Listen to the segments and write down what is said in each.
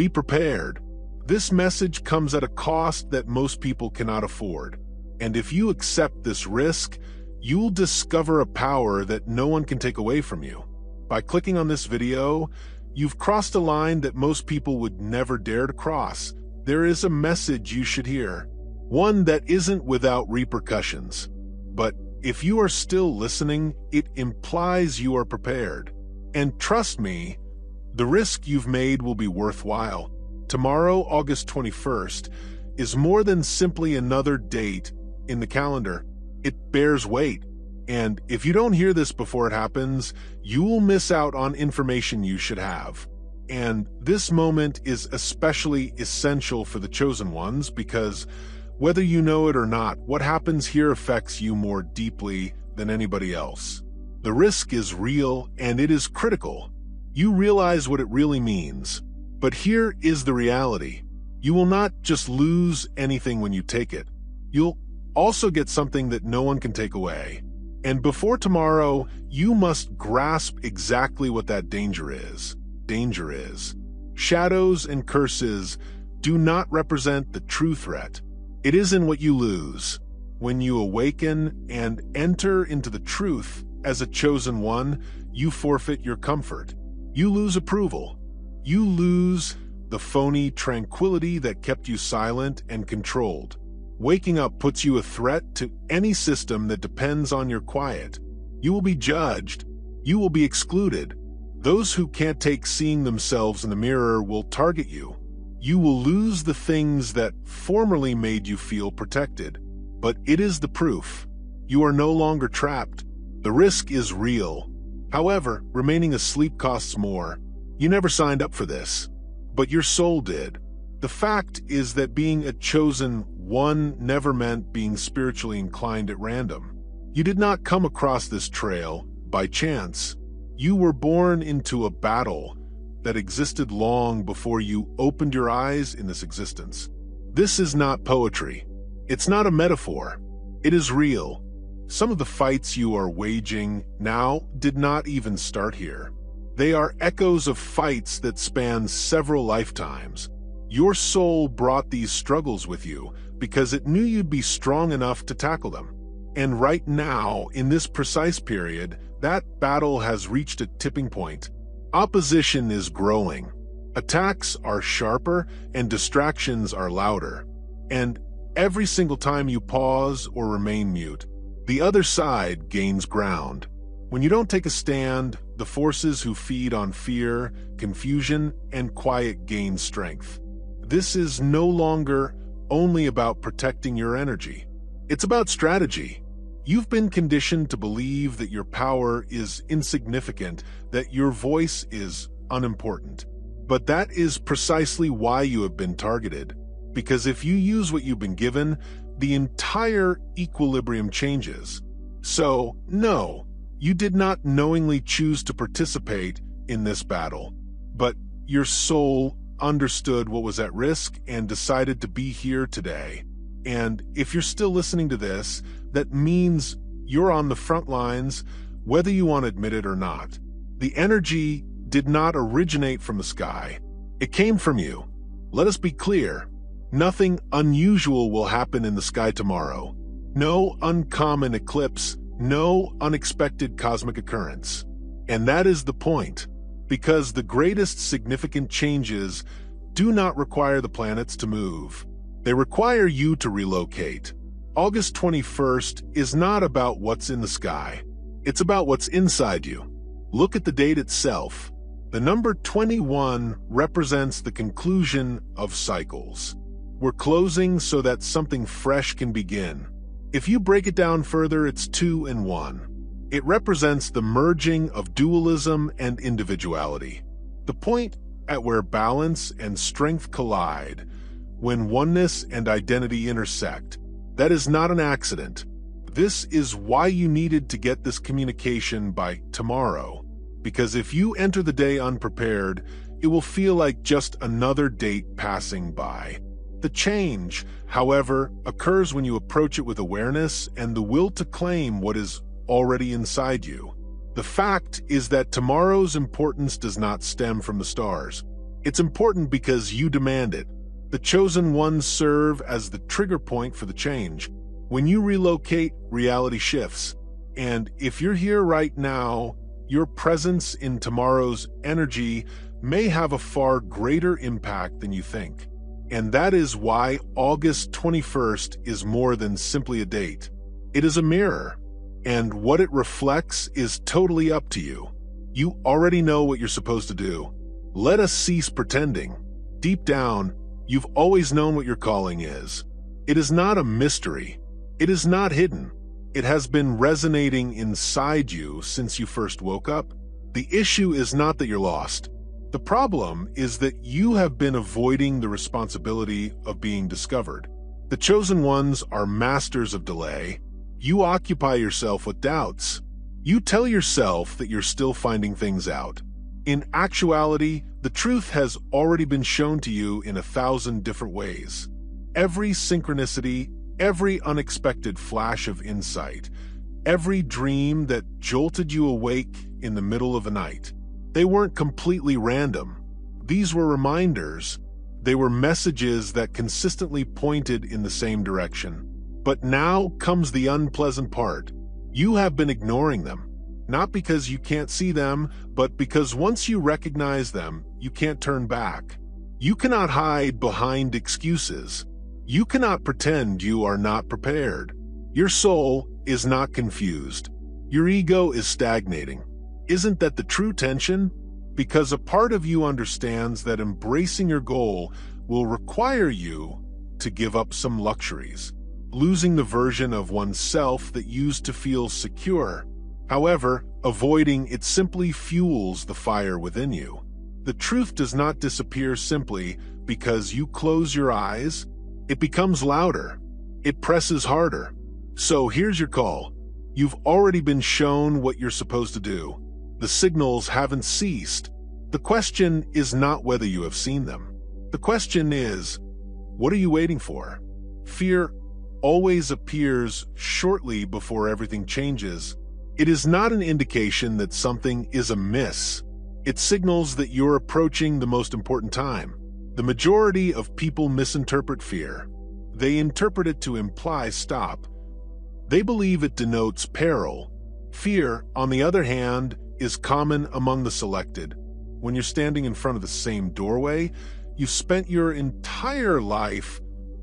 Be prepared. This message comes at a cost that most people cannot afford. And if you accept this risk, you'll discover a power that no one can take away from you. By clicking on this video, you've crossed a line that most people would never dare to cross. There is a message you should hear, one that isn't without repercussions. But if you are still listening, it implies you are prepared. And trust me, the risk you've made will be worthwhile. Tomorrow, August 21st, is more than simply another date in the calendar. It bears weight. And if you don't hear this before it happens, you will miss out on information you should have. And this moment is especially essential for the chosen ones because whether you know it or not, what happens here affects you more deeply than anybody else. The risk is real and it is critical. You realize what it really means. But here is the reality. You will not just lose anything when you take it. You'll also get something that no one can take away. And before tomorrow, you must grasp exactly what that danger is. Shadows and curses do not represent the true threat. It is in what you lose. When you awaken and enter into the truth as a chosen one, you forfeit your comfort. You lose approval. You lose the phony tranquility that kept you silent and controlled. Waking up puts you a threat to any system that depends on your quiet. You will be judged. You will be excluded. Those who can't take seeing themselves in the mirror will target you. You will lose the things that formerly made you feel protected. But it is the proof. You are no longer trapped. The risk is real. However, remaining asleep costs more. You never signed up for this, but your soul did. The fact is that being a chosen one never meant being spiritually inclined at random. You did not come across this trail by chance. You were born into a battle that existed long before you opened your eyes in this existence. This is not poetry. It's not a metaphor. It is real. Some of the fights you are waging now did not even start here. They are echoes of fights that span several lifetimes. Your soul brought these struggles with you because it knew you'd be strong enough to tackle them. And right now, in this precise period, that battle has reached a tipping point. Opposition is growing. Attacks are sharper and distractions are louder. And every single time you pause or remain mute, the other side gains ground. When you don't take a stand, the forces who feed on fear, confusion, and quiet gain strength. This is no longer only about protecting your energy. It's about strategy. You've been conditioned to believe that your power is insignificant, that your voice is unimportant. But that is precisely why you have been targeted. Because if you use what you've been given, the entire equilibrium changes. So, no, you did not knowingly choose to participate in this battle. But your soul understood what was at risk and decided to be here today. And if you're still listening to this, that means you're on the front lines, whether you want to admit it or not. The energy did not originate from the sky. It came from you. Let us be clear. Nothing unusual will happen in the sky tomorrow. No uncommon eclipse, no unexpected cosmic occurrence. And that is the point. Because the greatest significant changes do not require the planets to move. They require you to relocate. August 21st is not about what's in the sky. It's about what's inside you. Look at the date itself. The number 21 represents the conclusion of cycles. We're closing so that something fresh can begin. If you break it down further, it's 2 and 1. It represents the merging of dualism and individuality. The point at where balance and strength collide, when oneness and identity intersect. That is not an accident. This is why you needed to get this communication by tomorrow. Because if you enter the day unprepared, it will feel like just another date passing by. The change, however, occurs when you approach it with awareness and the will to claim what is already inside you. The fact is that tomorrow's importance does not stem from the stars. It's important because you demand it. The chosen ones serve as the trigger point for the change. When you relocate, reality shifts. And if you're here right now, your presence in tomorrow's energy may have a far greater impact than you think. And that is why August 21st is more than simply a date. It is a mirror, and what it reflects is totally up to you. You already know what you're supposed to do. Let us cease pretending. Deep down, you've always known what your calling is. It is not a mystery. It is not hidden. It has been resonating inside you since you first woke up. The issue is not that you're lost. The problem is that you have been avoiding the responsibility of being discovered. The chosen ones are masters of delay. You occupy yourself with doubts. You tell yourself that you're still finding things out. In actuality, the truth has already been shown to you in 1,000 different ways. Every synchronicity, every unexpected flash of insight, every dream that jolted you awake in the middle of the night. They weren't completely random. These were reminders. They were messages that consistently pointed in the same direction. But now comes the unpleasant part. You have been ignoring them. Not because you can't see them, but because once you recognize them, you can't turn back. You cannot hide behind excuses. You cannot pretend you are not prepared. Your soul is not confused. Your ego is stagnating. Isn't that the true tension? Because a part of you understands that embracing your goal will require you to give up some luxuries, losing the version of oneself that used to feel secure. However, avoiding it simply fuels the fire within you. The truth does not disappear simply because you close your eyes. It becomes louder. It presses harder. So here's your call. You've already been shown what you're supposed to do. The signals haven't ceased. The question is not whether you have seen them. The question is, what are you waiting for? Fear always appears shortly before everything changes. It is not an indication that something is amiss. It signals that you're approaching the most important time. The majority of people misinterpret fear. They interpret it to imply stop. They believe it denotes peril. Fear, on the other hand, is common among the selected. When you're standing in front of the same doorway, you've spent your entire life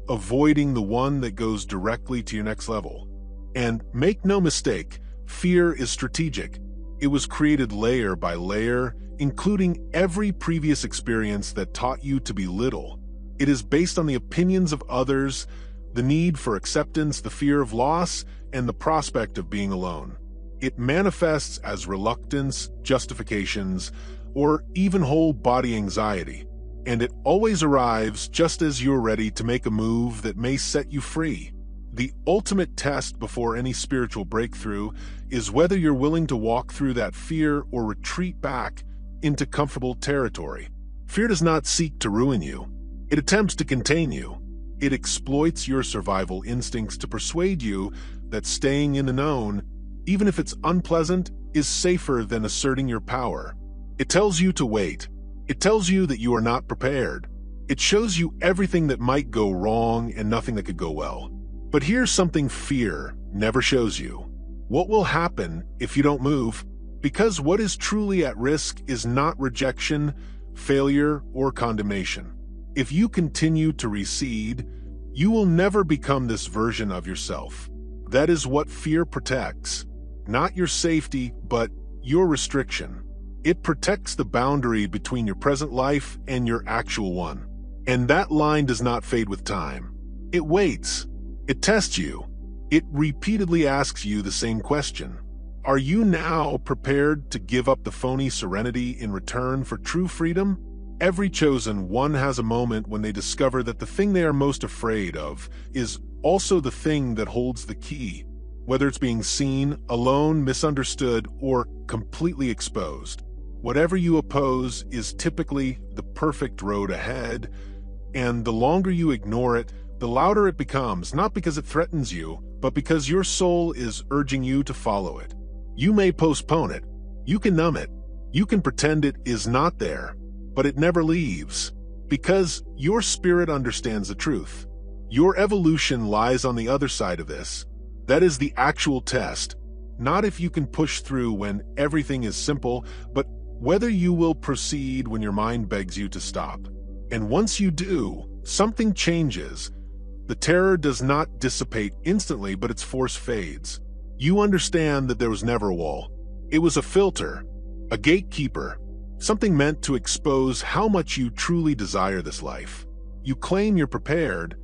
avoiding the one that goes directly to your next level. And make no mistake, fear is strategic. It was created layer by layer, including every previous experience that taught you to be little. It is based on the opinions of others, the need for acceptance, the fear of loss, and the prospect of being alone. It manifests as reluctance, justifications, or even whole body anxiety. And it always arrives just as you're ready to make a move that may set you free. The ultimate test before any spiritual breakthrough is whether you're willing to walk through that fear or retreat back into comfortable territory. Fear does not seek to ruin you. It attempts to contain you. It exploits your survival instincts to persuade you that staying in the known, even if it's unpleasant, is safer than asserting your power. It tells you to wait. It tells you that you are not prepared. It shows you everything that might go wrong and nothing that could go well. But here's something fear never shows you. What will happen if you don't move? Because what is truly at risk is not rejection, failure, or condemnation. If you continue to recede, you will never become this version of yourself. That is what fear protects. Not your safety, but your restriction. It protects the boundary between your present life and your actual one. And that line does not fade with time. It waits. It tests you. It repeatedly asks you the same question. Are you now prepared to give up the phony serenity in return for true freedom? Every chosen one has a moment when they discover that the thing they are most afraid of is also the thing that holds the key. Whether it's being seen, alone, misunderstood, or completely exposed. Whatever you oppose is typically the perfect road ahead, and the longer you ignore it, the louder it becomes, not because it threatens you, but because your soul is urging you to follow it. You may postpone it. You can numb it. You can pretend it is not there. but it never leaves. Because your spirit understands the truth. Your evolution lies on the other side of this. That is the actual test. Not if you can push through when everything is simple, but whether you will proceed when your mind begs you to stop. And once you do, something changes. The terror does not dissipate instantly, but its force fades. You understand that there was never a wall. It was a filter, a gatekeeper, something meant to expose how much you truly desire this life. You claim you're prepared,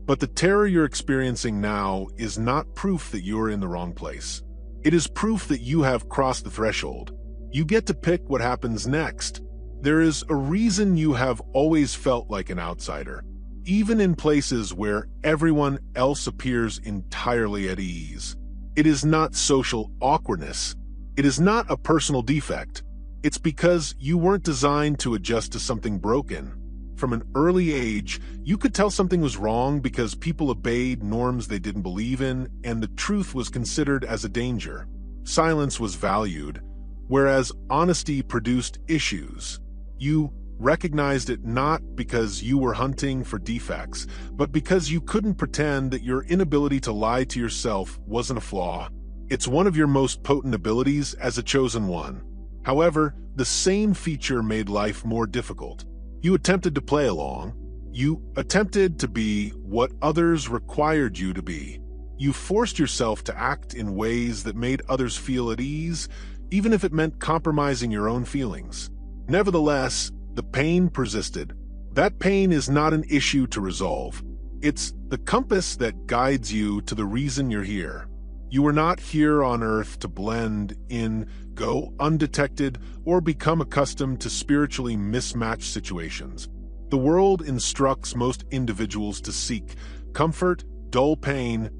but the terror you're experiencing now is not proof that you're in the wrong place. It is proof that you have crossed the threshold. You get to pick what happens next. There is a reason you have always felt like an outsider, even in places where everyone else appears entirely at ease. It is not social awkwardness. It is not a personal defect. It's because you weren't designed to adjust to something broken. From an early age, you could tell something was wrong because people obeyed norms they didn't believe in, and the truth was considered as a danger. Silence was valued, whereas honesty produced issues. You recognized it not because you were hunting for defects, but because you couldn't pretend that your inability to lie to yourself wasn't a flaw. It's one of your most potent abilities as a chosen one. However, the same feature made life more difficult. You attempted to play along. You attempted to be what others required you to be. You forced yourself to act in ways that made others feel at ease, even if it meant compromising your own feelings. Nevertheless, the pain persisted. That pain is not an issue to resolve. It's the compass that guides you to the reason you're here. You are not here on Earth to blend in, go undetected, or become accustomed to spiritually mismatched situations. The world instructs most individuals to seek comfort, dull pain,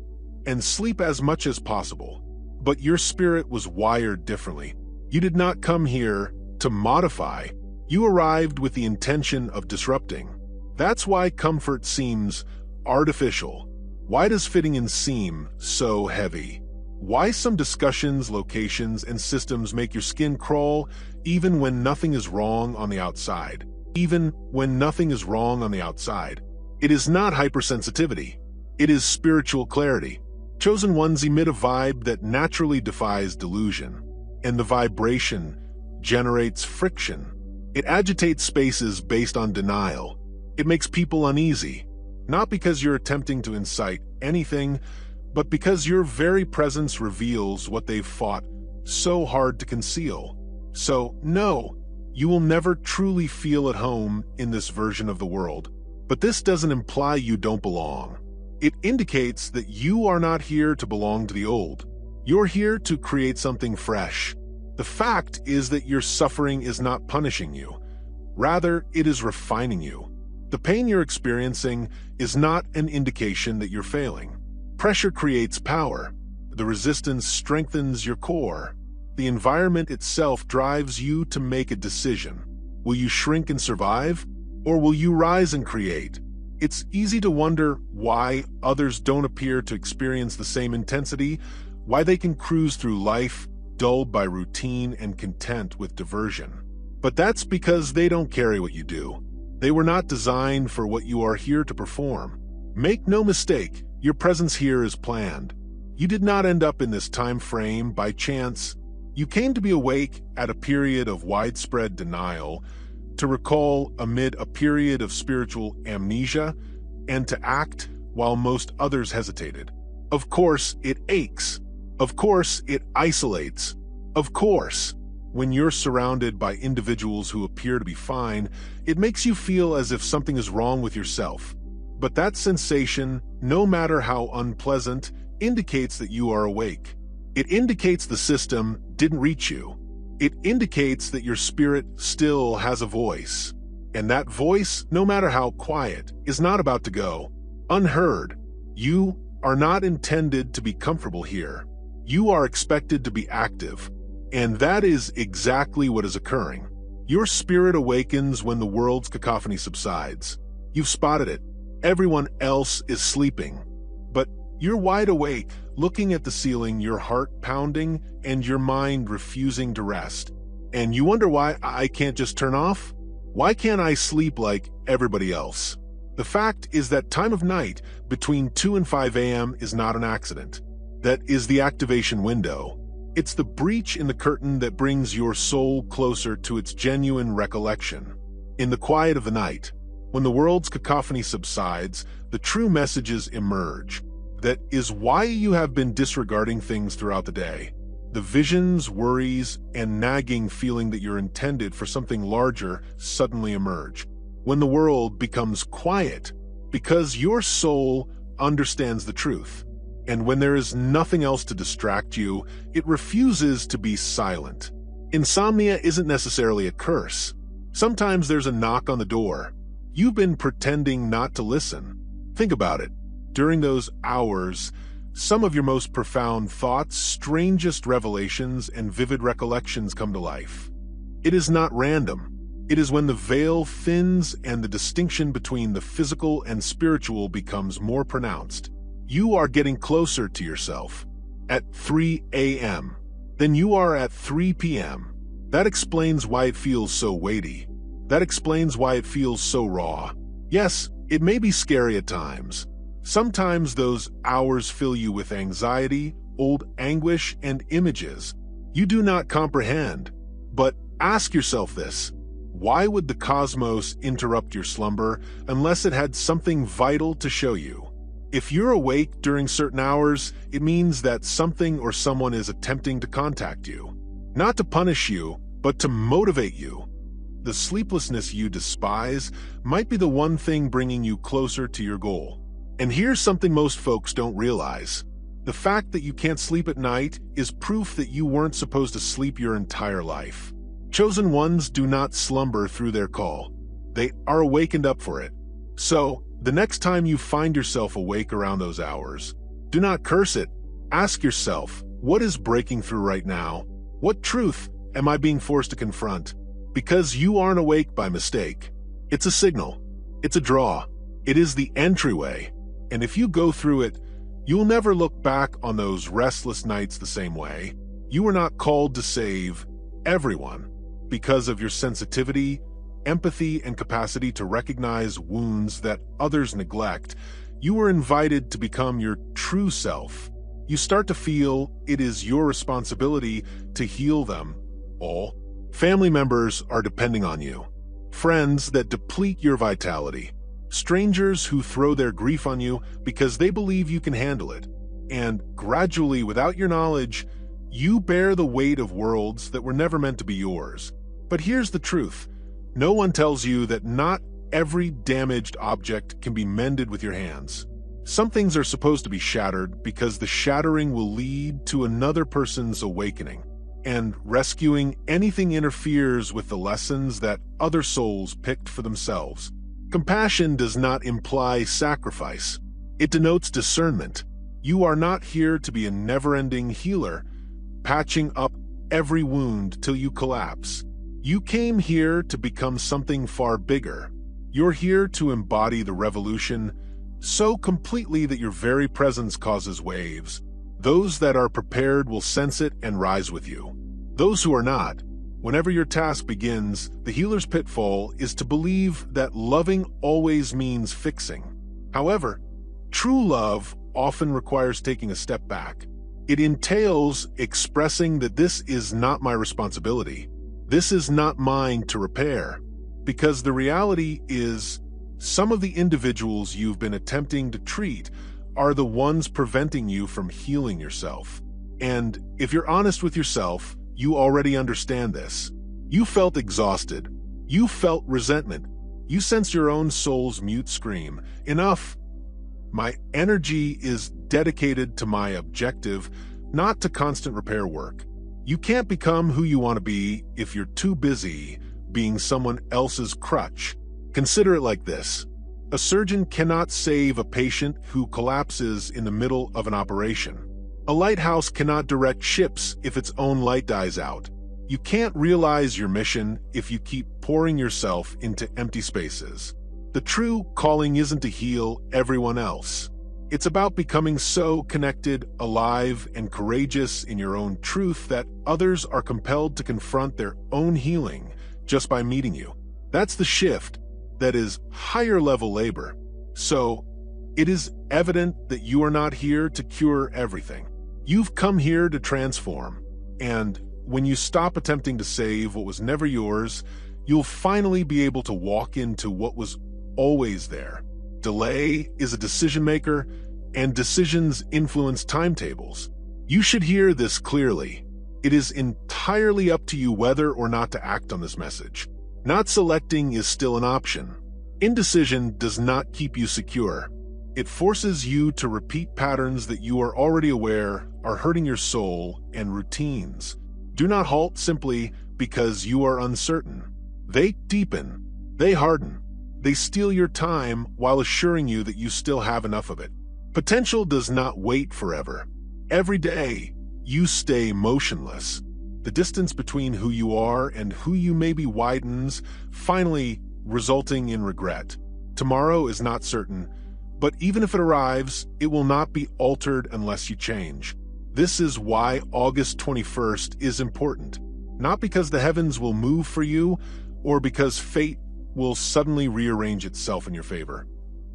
and sleep as much as possible. But your spirit was wired differently. You did not come here to modify. You arrived with the intention of disrupting. That's why comfort seems artificial. Why does fitting in seem so heavy? Why some discussions, locations, and systems make your skin crawl even when nothing is wrong on the outside? Even when nothing is wrong on the outside. It is not hypersensitivity. It is spiritual clarity. Chosen ones emit a vibe that naturally defies delusion, and the vibration generates friction. It agitates spaces based on denial. It makes people uneasy, not because you're attempting to incite anything, but because your very presence reveals what they've fought so hard to conceal. So, no, you will never truly feel at home in this version of the world. But this doesn't imply you don't belong. It indicates that you are not here to belong to the old. You're here to create something fresh. The fact is that your suffering is not punishing you. Rather, it is refining you. The pain you're experiencing is not an indication that you're failing. Pressure creates power. The resistance strengthens your core. The environment itself drives you to make a decision. Will you shrink and survive, or will you rise and create? It's easy to wonder why others don't appear to experience the same intensity, why they can cruise through life, dulled by routine and content with diversion. But that's because they don't carry what you do. They were not designed for what you are here to perform. Make no mistake, your presence here is planned. You did not end up in this time frame by chance. You came to be awake at a period of widespread denial, to recall amid a period of spiritual amnesia, and to act while most others hesitated. Of course, it aches. Of course, it isolates. Of course, when you're surrounded by individuals who appear to be fine, it makes you feel as if something is wrong with yourself. But that sensation, no matter how unpleasant, indicates that you are awake. It indicates the system didn't reach you. It indicates that your spirit still has a voice. And that voice, no matter how quiet, is not about to go unheard. You are not intended to be comfortable here. You are expected to be active. And that is exactly what is occurring. Your spirit awakens when the world's cacophony subsides. You've spotted it. Everyone else is sleeping. But you're wide awake, looking at the ceiling, your heart pounding, and your mind refusing to rest. And you wonder why I can't just turn off? Why can't I sleep like everybody else? The fact is that time of night between 2 and 5 a.m. is not an accident. That is the activation window. It's the breach in the curtain that brings your soul closer to its genuine recollection. In the quiet of the night, when the world's cacophony subsides, the true messages emerge. That is why you have been disregarding things throughout the day. The visions, worries, and nagging feeling that you're intended for something larger suddenly emerge. When the world becomes quiet, because your soul understands the truth. And when there is nothing else to distract you, it refuses to be silent. Insomnia isn't necessarily a curse. Sometimes there's a knock on the door. You've been pretending not to listen. Think about it. During those hours, some of your most profound thoughts, strangest revelations, and vivid recollections come to life. It is not random. It is when the veil thins and the distinction between the physical and spiritual becomes more pronounced. You are getting closer to yourself at 3 a.m. than you are at 3 p.m. That explains why it feels so weighty. That explains why it feels so raw. Yes, it may be scary at times. Sometimes those hours fill you with anxiety, old anguish, and images you do not comprehend. But ask yourself this: why would the cosmos interrupt your slumber unless it had something vital to show you? If you're awake during certain hours, it means that something or someone is attempting to contact you. Not to punish you, but to motivate you. The sleeplessness you despise might be the one thing bringing you closer to your goal. And here's something most folks don't realize. The fact that you can't sleep at night is proof that you weren't supposed to sleep your entire life. Chosen ones do not slumber through their call. They are awakened up for it. So, the next time you find yourself awake around those hours, do not curse it. Ask yourself, what is breaking through right now? What truth am I being forced to confront? Because you aren't awake by mistake. It's a signal. It's a draw. It is the entryway. And if you go through it, you'll never look back on those restless nights the same way. You were not called to save everyone. Because of your sensitivity, empathy, and capacity to recognize wounds that others neglect, you were invited to become your true self. You start to feel it is your responsibility to heal them all. Family members are depending on you. Friends that deplete your vitality. Strangers who throw their grief on you because they believe you can handle it. And gradually, without your knowledge, you bear the weight of worlds that were never meant to be yours. But here's the truth. No one tells you that not every damaged object can be mended with your hands. Some things are supposed to be shattered because the shattering will lead to another person's awakening. And rescuing anything interferes with the lessons that other souls picked for themselves. Compassion does not imply sacrifice. It denotes discernment. You are not here to be a never-ending healer, patching up every wound till you collapse. You came here to become something far bigger. You're here to embody the revolution so completely that your very presence causes waves. Those that are prepared will sense it and rise with you. Those who are not, whenever your task begins, the healer's pitfall is to believe that loving always means fixing. However, true love often requires taking a step back. It entails expressing that this is not my responsibility. This is not mine to repair. Because the reality is, some of the individuals you've been attempting to treat are the ones preventing you from healing yourself. And if you're honest with yourself, you already understand this. You felt exhausted. You felt resentment. You sensed your own soul's mute scream. Enough. My energy is dedicated to my objective, not to constant repair work. You can't become who you want to be if you're too busy being someone else's crutch. Consider it like this. A surgeon cannot save a patient who collapses in the middle of an operation. A lighthouse cannot direct ships if its own light dies out. You can't realize your mission if you keep pouring yourself into empty spaces. The true calling isn't to heal everyone else. It's about becoming so connected, alive, and courageous in your own truth that others are compelled to confront their own healing just by meeting you. That's the shift. That is higher level labor. So, it is evident that you are not here to cure everything. You've come here to transform. And when you stop attempting to save what was never yours, you'll finally be able to walk into what was always there. Delay is a decision maker, and decisions influence timetables. You should hear this clearly. It is entirely up to you whether or not to act on this message. Not selecting is still an option. Indecision does not keep you secure. It forces you to repeat patterns that you are already aware are hurting your soul and routines. Do not halt simply because you are uncertain. They deepen. They harden. They steal your time while assuring you that you still have enough of it. Potential does not wait forever. Every day, you stay motionless. The distance between who you are and who you may be widens, finally resulting in regret. Tomorrow is not certain, but even if it arrives, it will not be altered unless you change. This is why August 21st is important. Not because the heavens will move for you, or because fate will suddenly rearrange itself in your favor,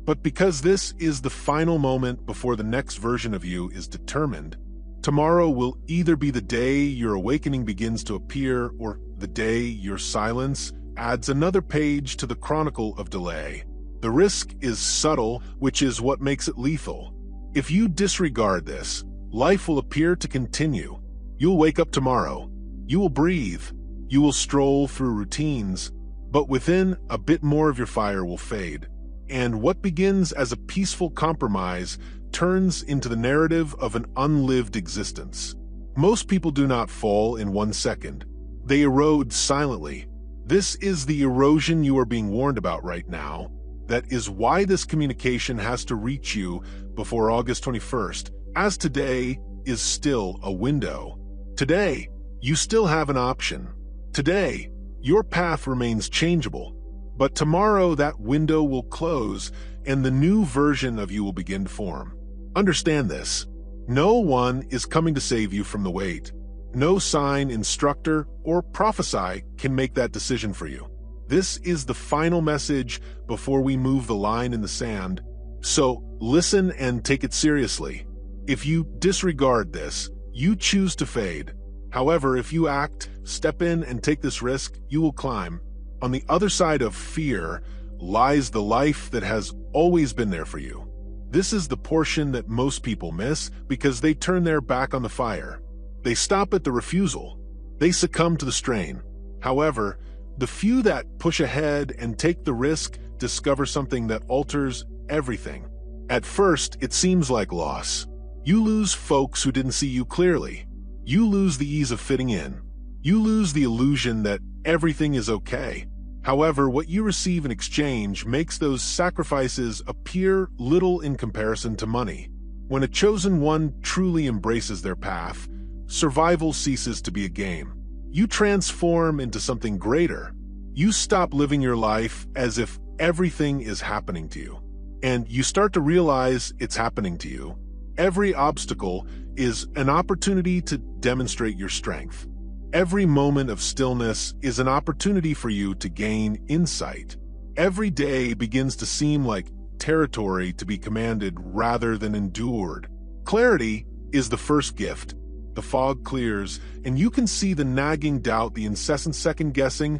but because this is the final moment before the next version of you is determined. Tomorrow will either be the day your awakening begins to appear, or the day your silence adds another page to the chronicle of delay. The risk is subtle, which is what makes it lethal. If you disregard this, life will appear to continue. You'll wake up tomorrow. You will breathe. You will stroll through routines, but within a bit more of your fire will fade. And what begins as a peaceful compromise turns into the narrative of an unlived existence. Most people do not fall in 1 second. They erode silently. This is the erosion you are being warned about right now. That is why this communication has to reach you before August 21st, as today is still a window. Today, you still have an option. Today, your path remains changeable. But tomorrow that window will close and the new version of you will begin to form. Understand this. No one is coming to save you from the wait. No sign, instructor, or prophesy can make that decision for you. This is the final message before we move the line in the sand. So listen and take it seriously. If you disregard this, you choose to fade. However, if you act, step in and take this risk, you will climb. On the other side of fear lies the life that has always been there for you. This is the portion that most people miss because they turn their back on the fire. They stop at the refusal. They succumb to the strain. However, the few that push ahead and take the risk discover something that alters everything. At first, it seems like loss. You lose folks who didn't see you clearly. You lose the ease of fitting in. You lose the illusion that everything is okay. However, what you receive in exchange makes those sacrifices appear little in comparison to money. When a chosen one truly embraces their path, survival ceases to be a game. You transform into something greater. You stop living your life as if everything is happening to you, and you start to realize it's happening to you. Every obstacle is an opportunity to demonstrate your strength. Every moment of stillness is an opportunity for you to gain insight. Every day begins to seem like territory to be commanded rather than endured. Clarity is the first gift. The fog clears, and you can see the nagging doubt, the incessant second-guessing,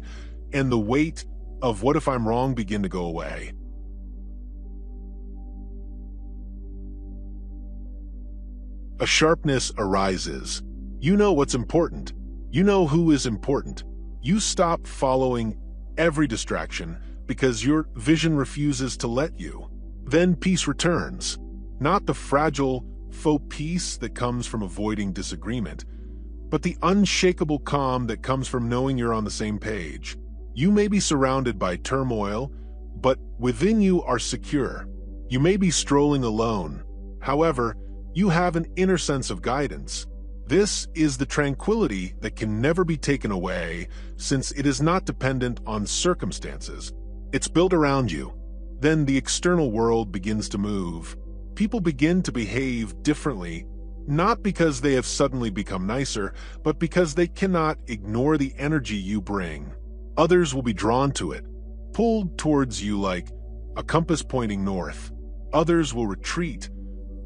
and the weight of what if I'm wrong begin to go away. A sharpness arises. You know what's important. You know who is important. You stop following every distraction because your vision refuses to let you. Then peace returns. Not the fragile, faux peace that comes from avoiding disagreement, but the unshakable calm that comes from knowing you're on the same page. You may be surrounded by turmoil, but within you are secure. You may be strolling alone. However, you have an inner sense of guidance. This is the tranquility that can never be taken away, since it is not dependent on circumstances. It's built around you. Then the external world begins to move. People begin to behave differently, not because they have suddenly become nicer, but because they cannot ignore the energy you bring. Others will be drawn to it. pulled towards you like a compass pointing north. Others will retreat,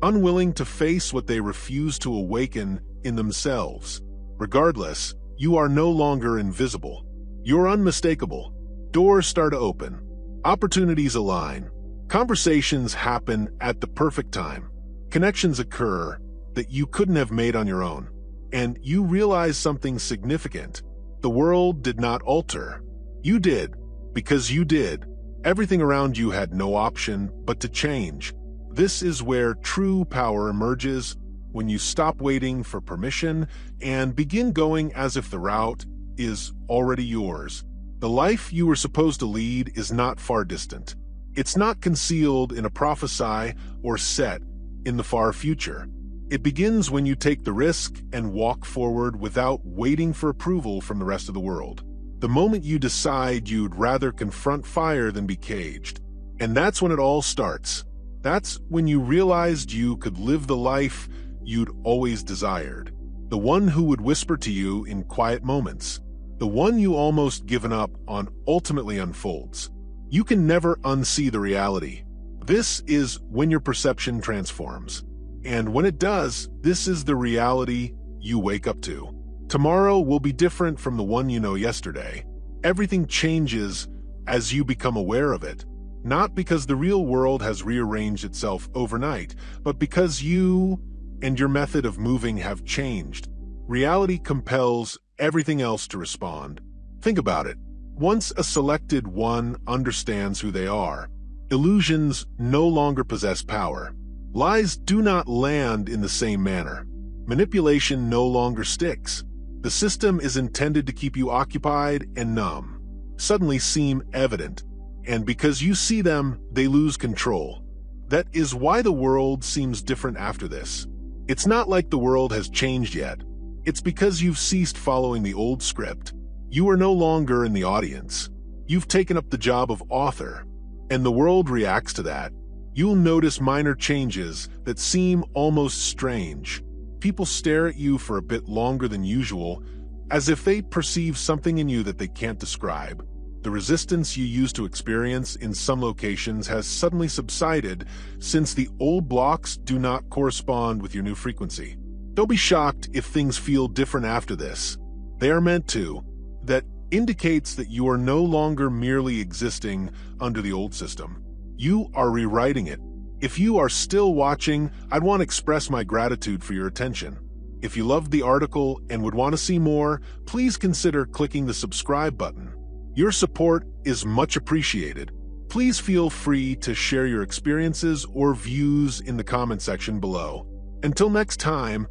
unwilling to face what they refuse to awaken in themselves. Regardless, you are no longer invisible. You're unmistakable. Doors start to open. Opportunities align. Conversations happen at the perfect time. Connections occur that you couldn't have made on your own. And you realize something significant. The world did not alter. You did, because you did. Everything around you had no option but to change. This is where true power emerges, when you stop waiting for permission and begin going as if the route is already yours. The life you were supposed to lead is not far distant. It's not concealed in a prophecy or set in the far future. It begins when you take the risk and walk forward without waiting for approval from the rest of the world. The moment you decide you'd rather confront fire than be caged. And that's when it all starts. That's when you realized you could live the life you'd always desired. The one who would whisper to you in quiet moments. The one you almost given up on ultimately unfolds. You can never unsee the reality. This is when your perception transforms. And when it does, this is the reality you wake up to. Tomorrow will be different from the one you know yesterday. Everything changes as you become aware of it. Not because the real world has rearranged itself overnight, but because you and your method of moving have changed. Reality compels everything else to respond. Think about it. Once a selected one understands who they are, illusions no longer possess power. Lies do not land in the same manner. Manipulation no longer sticks. The system is intended to keep you occupied and numb, suddenly seem evident, and because you see them, they lose control. That is why the world seems different after this. It's not like the world has changed yet. It's because you've ceased following the old script. You are no longer in the audience. You've taken up the job of author, and the world reacts to that. You'll notice minor changes that seem almost strange. People stare at you for a bit longer than usual, as if they perceive something in you that they can't describe. The resistance you used to experience in some locations has suddenly subsided since the old blocks do not correspond with your new frequency. Don't be shocked if things feel different after this. They are meant to. That indicates that you are no longer merely existing under the old system. You are rewriting it. If you are still watching, I'd want to express my gratitude for your attention. If you loved the article and would want to see more, please consider clicking the subscribe button. Your support is much appreciated. Please feel free to share your experiences or views in the comment section below. Until next time,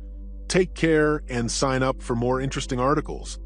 take care and sign up for more interesting articles.